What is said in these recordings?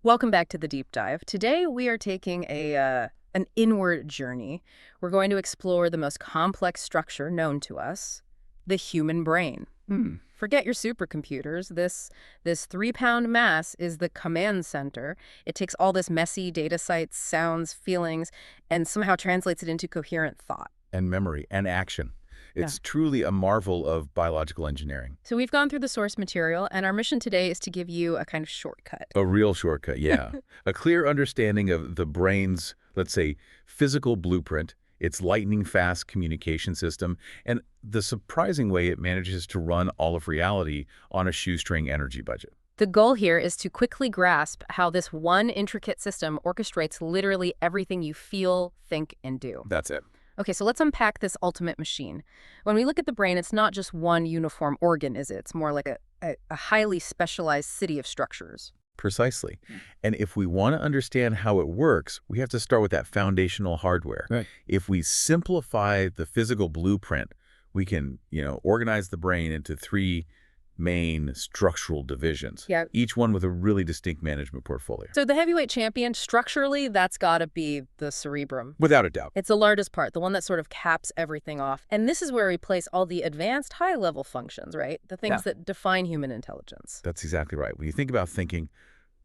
Welcome back to the deep dive. Today we are taking an inward journey. We're going to explore the most complex structure known to us, the human brain. Forget your supercomputers. This 3-pound mass is the command center. It takes all this messy data sites, sounds, feelings, and somehow translates it into coherent thought. And memory and action. Yeah. It's truly a marvel of biological engineering. So we've gone through the source material, and our mission today is to give you a kind of shortcut. A real shortcut, yeah. A clear understanding of the brain's, let's say, physical blueprint, its lightning-fast communication system, and the surprising way it manages to run all of reality on a shoestring energy budget. The goal here is to quickly grasp how this one intricate system orchestrates literally everything you feel, think, and do. That's it. Okay, so let's unpack this ultimate machine. When we look at the brain, it's not just one uniform organ, is it? It's more like a highly specialized city of structures. Precisely. And if we want to understand how it works, we have to start with that foundational hardware. Right. If we simplify the physical blueprint, we can, organize the brain into 3 main structural divisions, Yeah. each one with a really distinct management portfolio. So the heavyweight champion, structurally, that's got to be the cerebrum. Without a doubt. It's the largest part, the one that sort of caps everything off. And this is where we place all the advanced high-level functions, right? The things that define human intelligence. That's exactly right. When you think about thinking,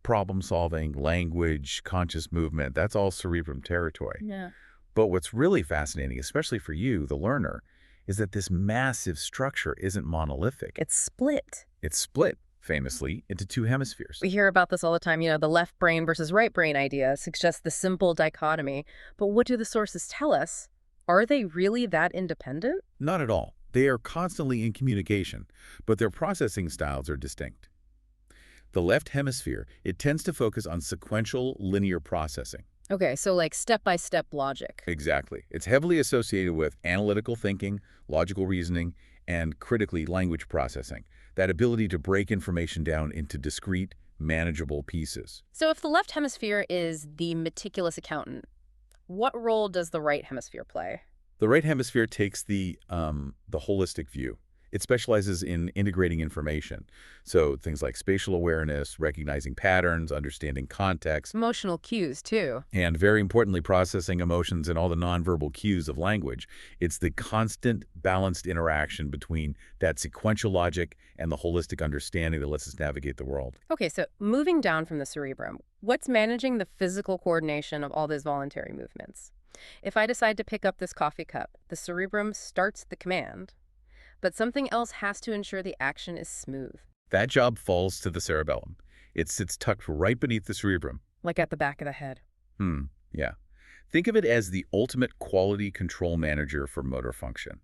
problem solving, language, conscious movement, that's all cerebrum territory. Yeah. But what's really fascinating, especially for you, the learner, is that this massive structure isn't monolithic. It's split. It's split, famously, into 2 hemispheres. We hear about this all the time, the left brain versus right brain idea suggests the simple dichotomy. But what do the sources tell us? Are they really that independent? Not at all. They are constantly in communication, but their processing styles are distinct. The left hemisphere, it tends to focus on sequential linear processing. Okay, so like step-by-step logic. Exactly. It's heavily associated with analytical thinking, logical reasoning, and critically language processing, that ability to break information down into discrete, manageable pieces. So if the left hemisphere is the meticulous accountant, what role does the right hemisphere play? The right hemisphere takes the holistic view. It specializes in integrating information. So things like spatial awareness, recognizing patterns, understanding context, Emotional cues, too. and very importantly, processing emotions and all the nonverbal cues of language. It's the constant, balanced interaction between that sequential logic and the holistic understanding that lets us navigate the world. Okay, so moving down from the cerebrum, what's managing the physical coordination of all these voluntary movements? If I decide to pick up this coffee cup, the cerebrum starts the command, but something else has to ensure the action is smooth. That job falls to the cerebellum. It sits tucked right beneath the cerebrum. Like at the back of the head. Yeah. Think of it as the ultimate quality control manager for motor function.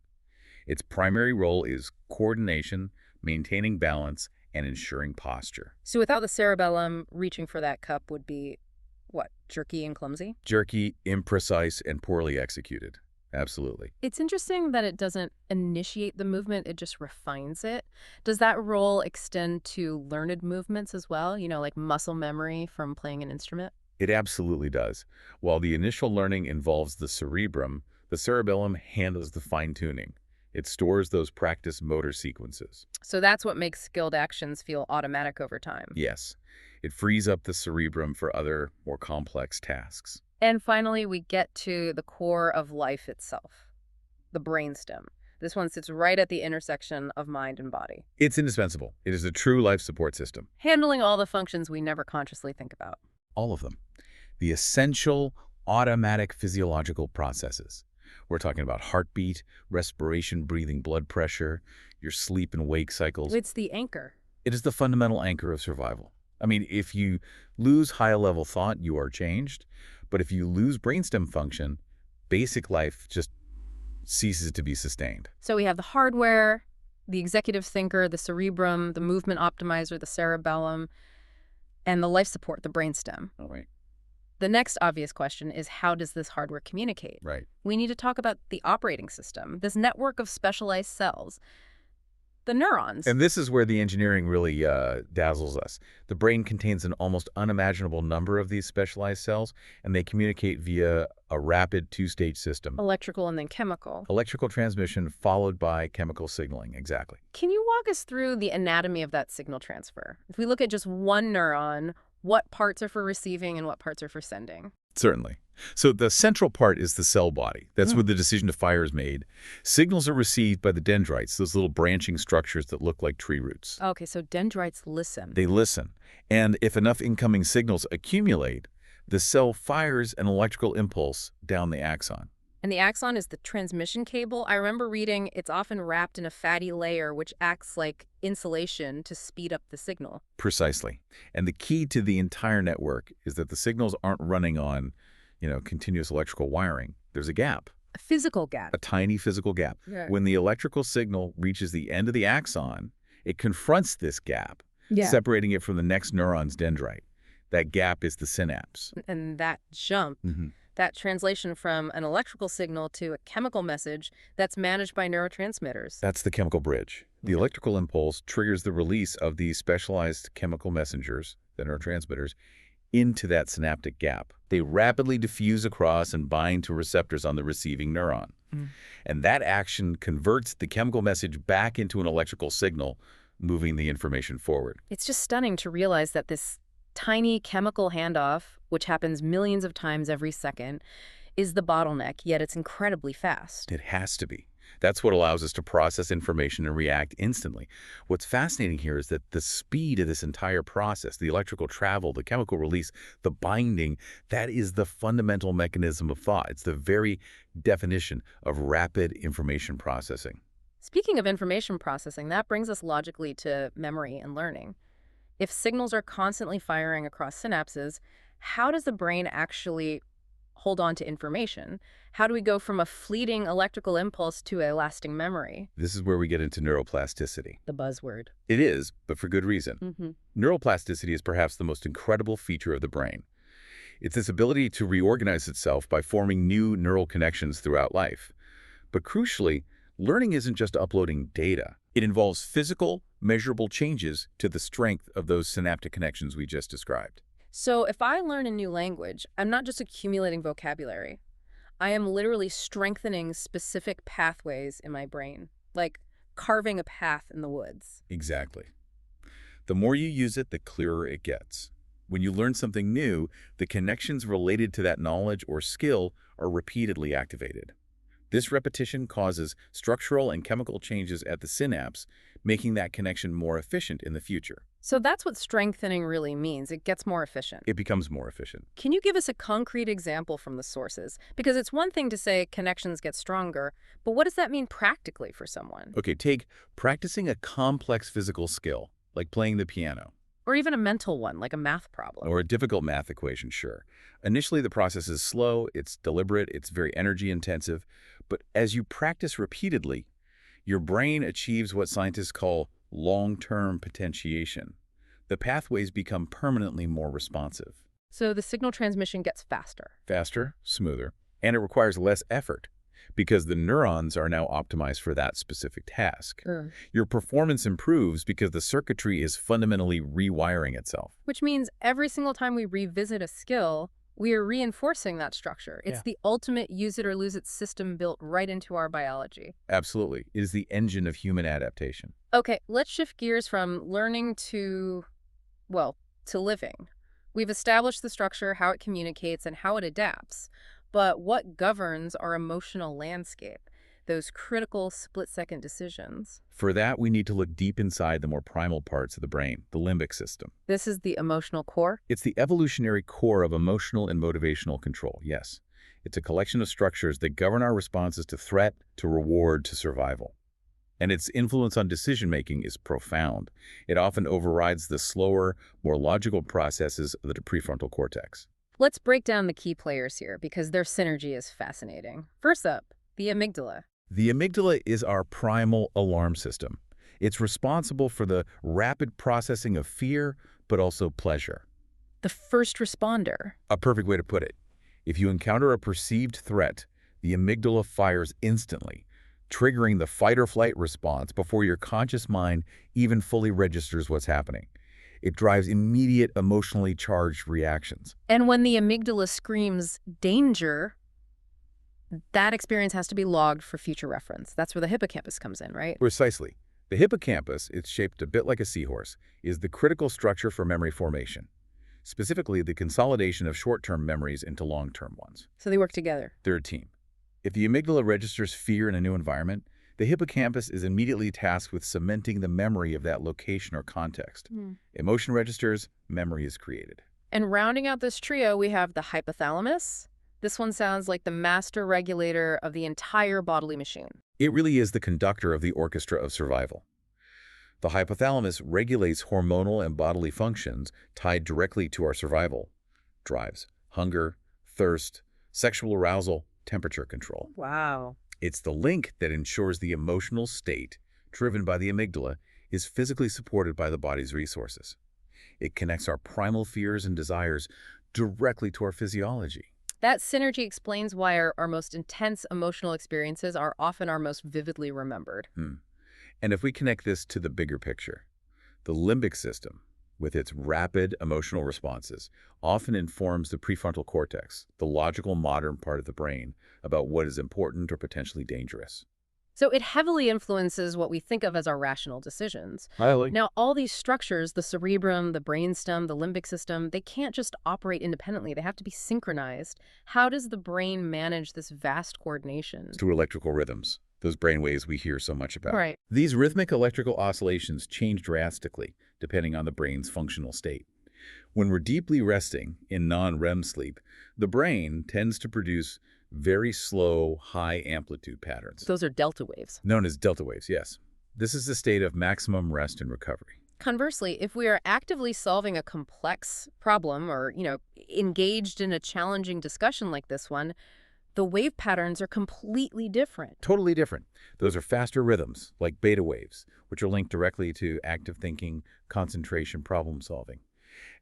Its primary role is coordination, maintaining balance, and ensuring posture. So without the cerebellum, reaching for that cup would be, what, jerky and clumsy? Jerky, imprecise, and poorly executed. Absolutely. It's interesting that it doesn't initiate the movement, it just refines it. Does that role extend to learned movements as well? Like muscle memory from playing an instrument? It absolutely does. While the initial learning involves the cerebrum, the cerebellum handles the fine-tuning. It stores those practice motor sequences. So that's what makes skilled actions feel automatic over time. Yes. It frees up the cerebrum for other, more complex tasks. And finally, we get to the core of life itself, the brainstem. This one sits right at the intersection of mind and body, It's indispensable. It is a true life support system. handling all the functions we never consciously think about. All of them. The essential automatic physiological processes. We're talking about heartbeat, respiration, breathing, blood pressure, your sleep and wake cycles. It's the anchor. It is the fundamental anchor of survival. I mean, if you lose high-level thought, you are changed. But if you lose brainstem function, basic life just ceases to be sustained. So we have the hardware, the executive thinker, the cerebrum, the movement optimizer, the cerebellum, and the life support, the brainstem. All right. The next obvious question is, how does this hardware communicate? Right. We need to talk about the operating system, this network of specialized cells, the neurons. And this is where the engineering really dazzles us. The brain contains an almost unimaginable number of these specialized cells, and they communicate via a rapid 2-stage system. Electrical and then chemical. Electrical transmission followed by chemical signaling, exactly. Can you walk us through the anatomy of that signal transfer? If we look at just one neuron What parts are for receiving and what parts are for sending? Certainly. So the central part is the cell body. That's where the decision to fire is made. Signals are received by the dendrites, those little branching structures that look like tree roots. Okay, so dendrites listen. They listen. And if enough incoming signals accumulate, the cell fires an electrical impulse down the axon. And the axon is the transmission cable. I remember reading it's often wrapped in a fatty layer which acts like insulation to speed up the signal. Precisely. And the key to the entire network is that the signals aren't running on, continuous electrical wiring. There's a gap. A physical gap. A tiny physical gap. Yeah. When the electrical signal reaches the end of the axon, it confronts this gap, Yeah. separating it from the next neuron's dendrite. That gap is the synapse. And that jump, that translation from an electrical signal to a chemical message that's managed by neurotransmitters. That's the chemical bridge. The electrical impulse triggers the release of these specialized chemical messengers, the neurotransmitters, into that synaptic gap. They rapidly diffuse across and bind to receptors on the receiving neuron. And that action converts the chemical message back into an electrical signal, moving the information forward. It's just stunning to realize that this tiny chemical handoff, which happens millions of times every second, is the bottleneck, yet it's incredibly fast. It has to be. That's what allows us to process information and react instantly. What's fascinating here is that the speed of this entire process, the electrical travel, the chemical release, the binding, that is the fundamental mechanism of thought. It's the very definition of rapid information processing. Speaking of information processing, that brings us logically to memory and learning. If signals are constantly firing across synapses, how does the brain actually hold on to information? How do we go from a fleeting electrical impulse to a lasting memory? This is where we get into neuroplasticity. The buzzword. It is, but for good reason. Neuroplasticity is perhaps the most incredible feature of the brain. It's this ability to reorganize itself by forming new neural connections throughout life. But crucially, learning isn't just uploading data. It involves physical, measurable changes to the strength of those synaptic connections we just described. So if I learn a new language, I'm not just accumulating vocabulary. I am literally strengthening specific pathways in my brain, like carving a path in the woods. Exactly. The more you use it, the clearer it gets. When you learn something new, the connections related to that knowledge or skill are repeatedly activated. This repetition causes structural and chemical changes at the synapse, making that connection more efficient in the future. So that's what strengthening really means. It gets more efficient. It becomes more efficient. Can you give us a concrete example from the sources? Because it's one thing to say connections get stronger, but what does that mean practically for someone? Okay, take practicing a complex physical skill, like playing the piano. Or even a mental one, like a math problem. Or a difficult math equation, sure. Initially, the process is slow, it's deliberate, it's very energy intensive. But as you practice repeatedly, your brain achieves what scientists call long-term potentiation. The pathways become permanently more responsive. So the signal transmission gets faster. Faster, smoother, and it requires less effort because the neurons are now optimized for that specific task. Your performance improves because the circuitry is fundamentally rewiring itself. Which means every single time we revisit a skill, we are reinforcing that structure. It's the ultimate use it or lose it system built right into our biology. Absolutely. It is the engine of human adaptation. Okay, let's shift gears from learning to, well, to living. We've established the structure, how it communicates, and how it adapts. But what governs our emotional landscape? Those critical split-second decisions. For that, we need to look deep inside the more primal parts of the brain, the limbic system. This is the emotional core? It's the evolutionary core of emotional and motivational control, yes. It's a collection of structures that govern our responses to threat, to reward, to survival. And its influence on decision-making is profound. It often overrides the slower, more logical processes of the prefrontal cortex. Let's break down the key players here because their synergy is fascinating. First up, the amygdala. The amygdala is our primal alarm system. It's responsible for the rapid processing of fear, but also pleasure. The first responder. A perfect way to put it. If you encounter a perceived threat, the amygdala fires instantly, triggering the fight-or-flight response before your conscious mind even fully registers what's happening. It drives immediate emotionally charged reactions. And when the amygdala screams danger, that experience has to be logged for future reference. That's where the hippocampus comes in, right? Precisely. The hippocampus, it's shaped a bit like a seahorse, is the critical structure for memory formation. specifically the consolidation of short-term memories into long-term ones. So they work together. They're a team. If the amygdala registers fear in a new environment, the hippocampus is immediately tasked with cementing the memory of that location or context. Emotion registers, memory is created. And rounding out this trio, we have the hypothalamus. This one sounds like the master regulator of the entire bodily machine. It really is the conductor of the orchestra of survival. The hypothalamus regulates hormonal and bodily functions tied directly to our survival drives: hunger, thirst, sexual arousal, temperature control. Wow. It's the link that ensures the emotional state, driven by the amygdala, is physically supported by the body's resources. It connects our primal fears and desires directly to our physiology. That synergy explains why our most intense emotional experiences are often our most vividly remembered. And if we connect this to the bigger picture, the limbic system, with its rapid emotional responses, often informs the prefrontal cortex, the logical modern part of the brain, about what is important or potentially dangerous. So it heavily influences what we think of as our rational decisions. Highly. Now, all these structures, the cerebrum, the brainstem, the limbic system, they can't just operate independently. They have to be synchronized. How does the brain manage this vast coordination? Through electrical rhythms, those brain waves we hear so much about. Right. These rhythmic electrical oscillations change drastically depending on the brain's functional state. When we're deeply resting in non-REM sleep, the brain tends to produce very slow, high-amplitude patterns. Those are delta waves. Known as delta waves, yes. This is the state of maximum rest and recovery. Conversely, if we are actively solving a complex problem or, engaged in a challenging discussion like this one, the wave patterns are completely different. Totally different. Those are faster rhythms, like beta waves, which are linked directly to active thinking, concentration, problem solving.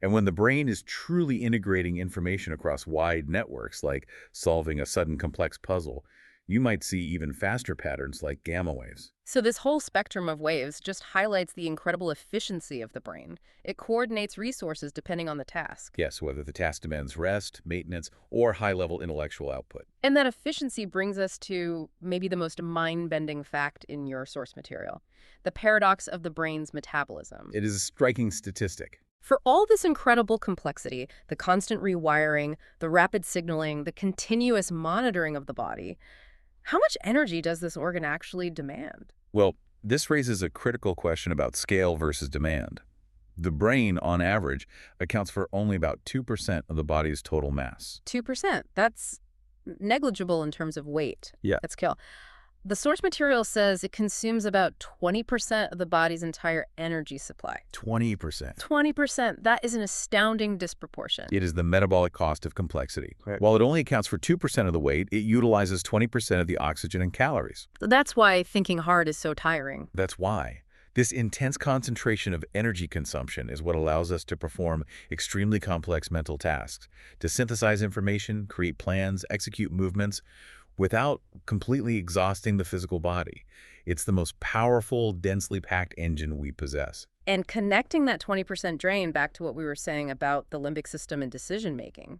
And when the brain is truly integrating information across wide networks, like solving a sudden complex puzzle, you might see even faster patterns like gamma waves. So this whole spectrum of waves just highlights the incredible efficiency of the brain. It coordinates resources depending on the task. Yes, whether the task demands rest, maintenance, or high-level intellectual output. And that efficiency brings us to maybe the most mind-bending fact in your source material, the paradox of the brain's metabolism. It is a striking statistic. For all this incredible complexity, the constant rewiring, the rapid signaling, the continuous monitoring of the body, how much energy does this organ actually demand? Well, this raises a critical question about scale versus demand. The brain, on average, accounts for only about 2% of the body's total mass. 2%. That's negligible in terms of weight. Yeah. That's kill. The source material says it consumes about 20% of the body's entire energy supply. 20%. 20%. That is an astounding disproportion. It is the metabolic cost of complexity. Right. While it only accounts for 2% of the weight, it utilizes 20% of the oxygen and calories. That's why thinking hard is so tiring. That's why. This intense concentration of energy consumption is what allows us to perform extremely complex mental tasks, to synthesize information, create plans, execute movements, without completely exhausting the physical body. It's the most powerful, densely packed engine we possess. And connecting that 20% drain back to what we were saying about the limbic system and decision-making,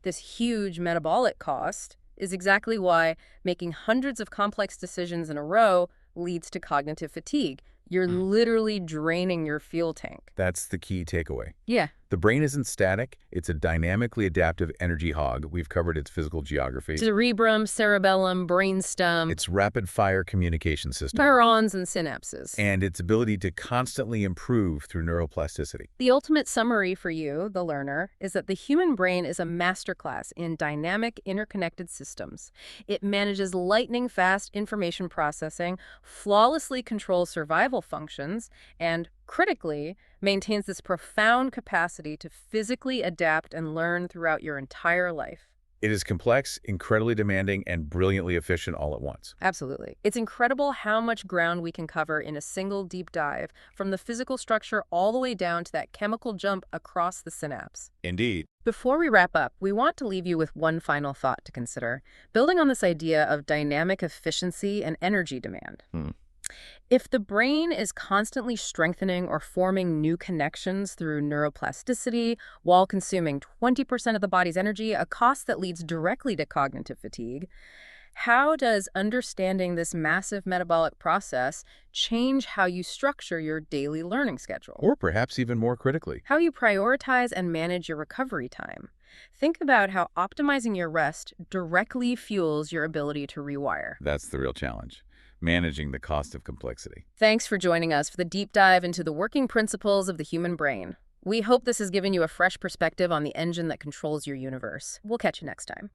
this huge metabolic cost is exactly why making hundreds of complex decisions in a row leads to cognitive fatigue. You're literally draining your fuel tank. That's the key takeaway. Yeah. The brain isn't static. It's a dynamically adaptive energy hog. We've covered its physical geography. Cerebrum, cerebellum, brainstem. Its rapid-fire communication system. Neurons and synapses. And its ability to constantly improve through neuroplasticity. The ultimate summary for you, the learner, is that the human brain is a masterclass in dynamic, interconnected systems. It manages lightning-fast information processing, flawlessly controls survival functions, and critically, maintains this profound capacity to physically adapt and learn throughout your entire life. It is complex, incredibly demanding, and brilliantly efficient all at once. Absolutely. It's incredible how much ground we can cover in a single deep dive, from the physical structure all the way down to that chemical jump across the synapse. Indeed. Before we wrap up, we want to leave you with one final thought to consider, building on this idea of dynamic efficiency and energy demand. If the brain is constantly strengthening or forming new connections through neuroplasticity while consuming 20% of the body's energy, a cost that leads directly to cognitive fatigue, How does understanding this massive metabolic process change how you structure your daily learning schedule? Or perhaps even more critically. How you prioritize and manage your recovery time? Think about how optimizing your rest directly fuels your ability to rewire. That's the real challenge, managing the cost of complexity. Thanks for joining us for the deep dive into the working principles of the human brain. We hope this has given you a fresh perspective on the engine that controls your universe. We'll catch you next time.